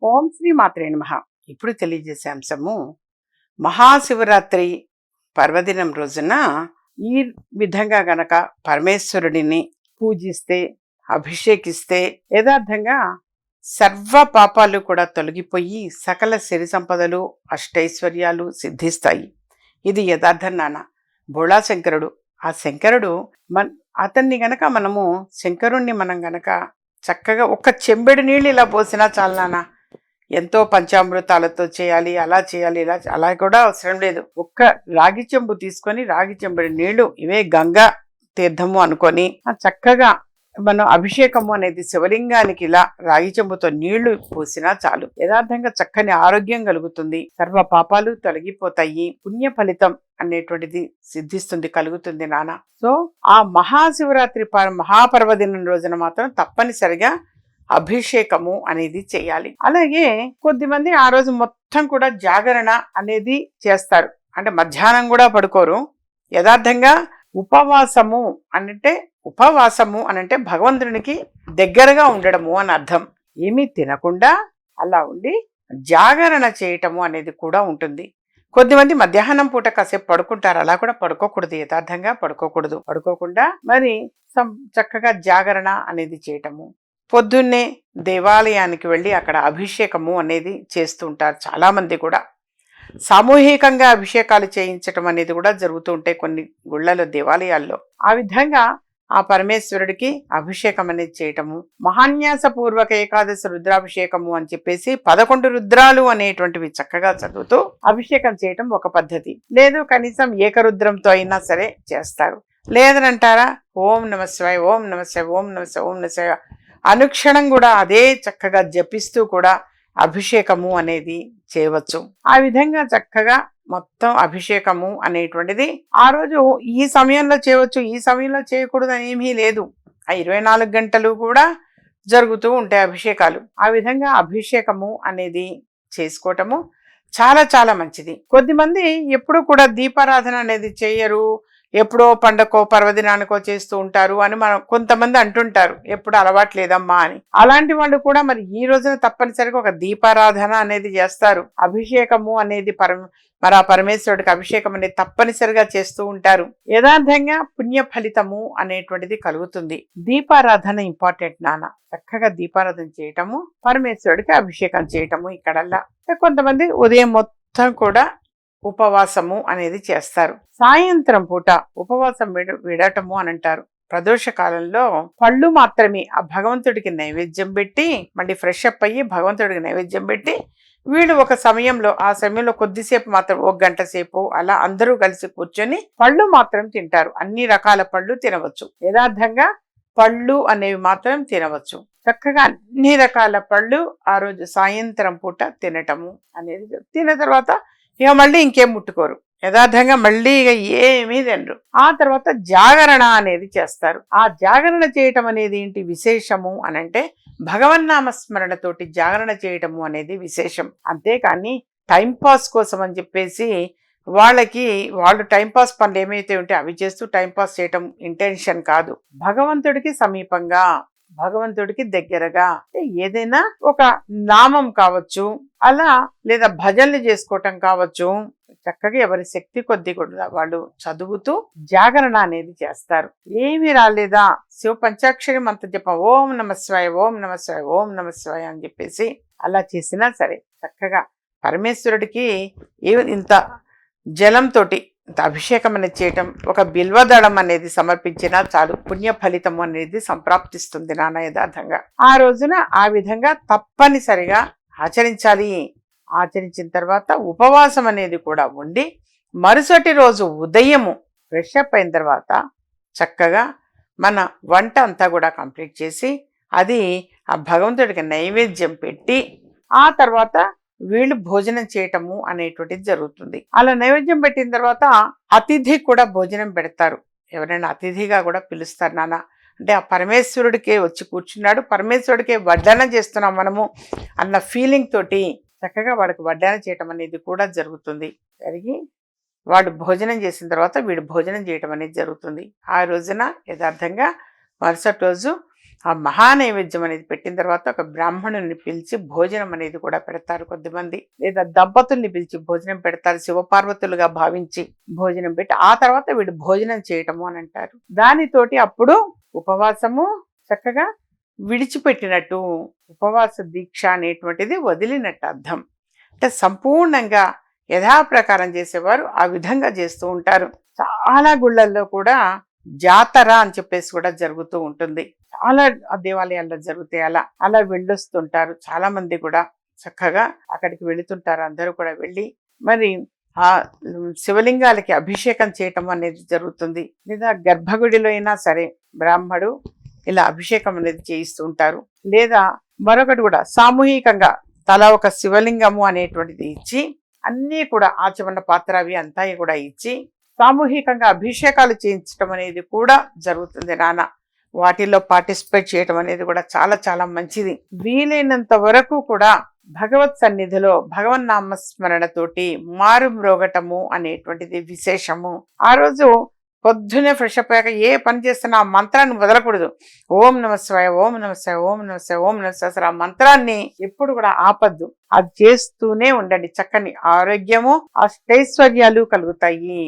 ఓం శ్రీ మాత్రే నమః. ఇప్పుడు తెలియజేసే అంశము మహాశివరాత్రి పర్వదినం రోజున ఈ విధంగా గనక పరమేశ్వరుడిని పూజిస్తే, అభిషేకిస్తే యథార్థంగా సర్వ పాపాలు కూడా తొలగిపోయి సకల సిరి సంపదలు అష్టైశ్వర్యాలు సిద్ధిస్తాయి. ఇది యథార్థం నాన్న. బోళా శంకరుడు, ఆ శంకరుడు అతన్ని గనక శంకరుణ్ణి మనం గనక చక్కగా ఒక చెంబెడు నీళ్ళు ఇలా పోసినా చాలు నాన్న. ఎంతో పంచామృతాలతో చేయాలి, అలా చేయాలి, అలా కూడా అవసరం లేదు. ఒక్క రాగి చెంబు తీసుకొని రాగి చెంబుడి నీళ్లు, ఇవే గంగా తీర్థము అనుకొని చక్కగా మనం అభిషేకము అనేది శివలింగానికి ఇలా రాగి చెంబుతో నీళ్లు పోసినా చాలు. యథార్థంగా చక్కని ఆరోగ్యం కలుగుతుంది, సర్వ పాపాలు తొలగిపోతాయి, పుణ్య ఫలితం అనేటువంటిది సిద్ధిస్తుంది, కలుగుతుంది నాన్న. సో ఆ మహాశివరాత్రి మహాపర్వదినం రోజున మాత్రం తప్పనిసరిగా అభిషేకము అనేది చేయాలి. అలాగే కొద్దిమంది ఆ రోజు మొత్తం కూడా జాగరణ అనేది చేస్తారు. అంటే మధ్యాహ్నం కూడా పడుకోరు. యథార్థంగా ఉపవాసము అనంటే భగవంతునికి దగ్గరగా ఉండడము అని అర్థం. ఏమీ తినకుండా అలా ఉండి జాగరణ చేయటము అనేది కూడా ఉంటుంది. కొద్దిమంది మధ్యాహ్నం పూట కాసేపు పడుకుంటారు, అలా కూడా పడుకోకూడదు. యథార్థంగా పడుకోకుండా మరి చక్కగా జాగరణ అనేది చేయటము. పొద్దున్నే దేవాలయానికి వెళ్ళి అక్కడ అభిషేకము అనేది చేస్తూ ఉంటారు. చాలామంది కూడా సామూహికంగా అభిషేకాలు చేయించటం అనేది కూడా జరుగుతూ ఉంటాయి కొన్ని గుళ్ళలో, దేవాలయాల్లో. ఆ విధంగా ఆ పరమేశ్వరుడికి అభిషేకం అనేది చేయటము, మహాన్యాసపూర్వక ఏకాదశి రుద్రాభిషేకము అని చెప్పేసి 11 రుద్రాలు అనేటువంటివి చక్కగా చదువుతూ అభిషేకం చేయటం ఒక పద్ధతి. లేదు కనీసం ఏకరుద్రంతో అయినా సరే చేస్తారు. లేదనంటారా ఓం నమ శివాయ, ఓం నమ శివాయ, ఓం నమ శివాయ, ఓం నమ శివాయ అనుక్షణం కూడా అదే చక్కగా జపిస్తూ కూడా అభిషేకము అనేది చేయవచ్చు. ఆ విధంగా చక్కగా మొత్తం అభిషేకము అనేటువంటిది ఆ రోజు ఈ సమయంలో చేయవచ్చు, ఈ సమయంలో చేయకూడదు అని ఏమీ లేదు. ఆ 24 గంటలు కూడా జరుగుతూ ఉంటాయి అభిషేకాలు. ఆ విధంగా అభిషేకము అనేది చేసుకోవటము చాలా చాలా మంచిది. కొద్దిమంది ఎప్పుడు కూడా దీపారాధన అనేది చేయరు, ఎప్పుడో పండగకో పర్వదినానికో చేస్తూ ఉంటారు అని కొంతమంది అంటుంటారు, ఎప్పుడు అలవాటు లేదమ్మా అని. అలాంటి వాళ్ళు కూడా మరి ఈ రోజున తప్పనిసరిగా ఒక దీపారాధన అనేది చేస్తారు. అభిషేకము అనేది ఆ పరమేశ్వరుడికి అభిషేకం అనేది తప్పనిసరిగా చేస్తూ ఉంటారు. యథార్థంగా పుణ్య ఫలితము అనేటువంటిది కలుగుతుంది. దీపారాధన ఇంపార్టెంట్ నాన్న. చక్కగా దీపారాధన చేయటము, పరమేశ్వరుడికి అభిషేకం చేయటము. ఇక్కడల్లా కొంతమంది ఉదయం మొత్తం కూడా ఉపవాసము అనేది చేస్తారు. సాయంత్రం పూట ఉపవాసం విడటము అని అంటారు. ప్రదోష కాలంలో పళ్ళు మాత్రమే ఆ భగవంతుడికి నైవేద్యం పెట్టి మళ్ళీ ఫ్రెష్ అప్ అయ్యి భగవంతుడికి నైవేద్యం పెట్టి వీళ్ళు ఒక సమయంలో ఆ సమయంలో కొద్దిసేపు మాత్రం 1 గంట సేపు అలా అందరూ కలిసి కూర్చొని పళ్ళు మాత్రం తింటారు. అన్ని రకాల పళ్ళు తినవచ్చు. యథార్థంగా పళ్ళు అనేవి మాత్రం తినవచ్చు. చక్కగా అన్ని రకాల పళ్ళు ఆ రోజు సాయంత్రం పూట తినటము అనేది. తిన్న తర్వాత ఇక మళ్ళీ ఇంకేం ముట్టుకోరు. యథార్థంగా మళ్ళీ ఇక ఏమీ తినరు. ఆ తర్వాత జాగరణ అనేది చేస్తారు. ఆ జాగరణ చేయటం అనేది ఏంటి విశేషము అనంటే భగవన్నామస్మరణతోటి జాగరణ చేయటము అనేది విశేషం. అంతేకాని టైంపాస్ కోసం అని చెప్పేసి వాళ్ళు టైంపాస్ పనులు ఏమైతే ఉంటే అవి చేస్తూ టైంపాస్ చేయటం ఇంటెన్షన్ కాదు. భగవంతుడికి సమీపంగా, భగవంతుడికి దగ్గరగా ఏదైనా ఒక నామం కావచ్చు, అలా లేదా భజనలు చేసుకోవటం కావచ్చు, చక్కగా ఎవరి శక్తి కొద్ది కూడా వాళ్ళు చదువుతూ జాగరణ అనేది చేస్తారు. ఏమి రాలేదా శివ పంచాక్షరి మంత్ర జపం ఓం నమ శివాయ, ఓం నమ శివాయ, ఓం నమ శివాయ అని చెప్పేసి అలా చేసినా సరే చక్కగా పరమేశ్వరుడికి ఇంత జలంతోటి అభిషేకం అనేది చేయటం, ఒక బిల్వదళం అనేది సమర్పించినా చాలు పుణ్య ఫలితం అనేది సంప్రాప్తిస్తుంది నాన్న. యథార్థంగా ఆ రోజున ఆ విధంగా తప్పనిసరిగా ఆచరించాలి. ఆచరించిన తర్వాత ఉపవాసం అనేది కూడా ఉండి మరుసటి రోజు ఉదయము ఫ్రెష్ అప్ అయిన తర్వాత చక్కగా మన వంట అంతా కూడా కంప్లీట్ చేసి అది ఆ భగవంతుడికి నైవేద్యం పెట్టి ఆ తర్వాత వీళ్ళు భోజనం చేయటము అనేటువంటిది జరుగుతుంది. అలా నైవేద్యం పెట్టిన తర్వాత అతిథి కూడా భోజనం పెడతారు. ఎవరైనా అతిథిగా కూడా పిలుస్తారు నాన్న. అంటే ఆ పరమేశ్వరుడికే వచ్చి కూర్చున్నాడు, పరమేశ్వరుడికే వడ్డన చేస్తున్నాం మనము అన్న ఫీలింగ్ తోటి చక్కగా వాడికి వడ్డన చేయటం అనేది కూడా జరుగుతుంది. జరిగి వాడు భోజనం చేసిన తర్వాత వీడు భోజనం చేయటం అనేది జరుగుతుంది. ఆ రోజున యథార్థంగా మరుసటి రోజు ఆ మహానైవేద్యం అనేది పెట్టిన తర్వాత ఒక బ్రాహ్మణుని పిలిచి భోజనం అనేది కూడా పెడతారు కొద్దిమంది, లేదా దంపతుల్ని పిలిచి భోజనం పెడతారు, శివపార్వతులుగా భావించి భోజనం పెట్టి ఆ తర్వాత వీడు భోజనం చేయటము అని అంటారు. దానితోటి అప్పుడు ఉపవాసము చక్కగా విడిచిపెట్టినట్టు, ఉపవాస దీక్ష అనేటువంటిది వదిలినట్టు అర్థం. అంటే సంపూర్ణంగా యథాప్రకారం చేసేవారు ఆ విధంగా చేస్తూ ఉంటారు. చాలా గుళ్ళల్లో కూడా జాతర అని చెప్పేసి కూడా జరుగుతూ ఉంటుంది. చాలా దేవాలయాల్లో జరుగుతాయి. అలా అలా వెళ్ళొస్తుంటారు చాలా మంది కూడా, చక్కగా అక్కడికి వెళుతుంటారు. అందరూ కూడా వెళ్ళి మరి ఆ శివలింగాలకి అభిషేకం చేయటం అనేది జరుగుతుంది. లేదా గర్భగుడిలో అయినా సరే బ్రాహ్మడు ఇలా అభిషేకం అనేది చేయిస్తూ ఉంటారు. లేదా మరొకటి కూడా సామూహికంగా తలా ఒక శివలింగము అనేటువంటిది ఇచ్చి, అన్నీ కూడా ఆచమన పాత్ర అవి అంతా కూడా ఇచ్చి సామూహికంగా అభిషేకాలు చేయించడం అనేది కూడా జరుగుతుంది నాన్న. వాటిల్లో పార్టిసిపేట్ చేయటం అనేది కూడా చాలా చాలా మంచిది. వీలైనంత వరకు కూడా భగవత్ సన్నిధిలో భగవన్నామస్మరణతోటి మారు మ్రోగటము అనేటువంటిది విశేషము. ఆ రోజు పొద్దునే ఫ్రెష్ అప్ అయ్యాక ఏ పని చేస్తున్నా ఆ మంత్రాన్ని వదలకూడదు. ఓం నమ శివాయ, ఓం నమ శివాయ, ఓం నమ శివాయ, ఓం నమ శివాయ. అసలు ఆ మంత్రాన్ని ఎప్పుడు కూడా ఆపద్దు, అది చేస్తూనే ఉండండి. చక్కని ఆరోగ్యము అష్టైశ్వర్యాలు కలుగుతాయి.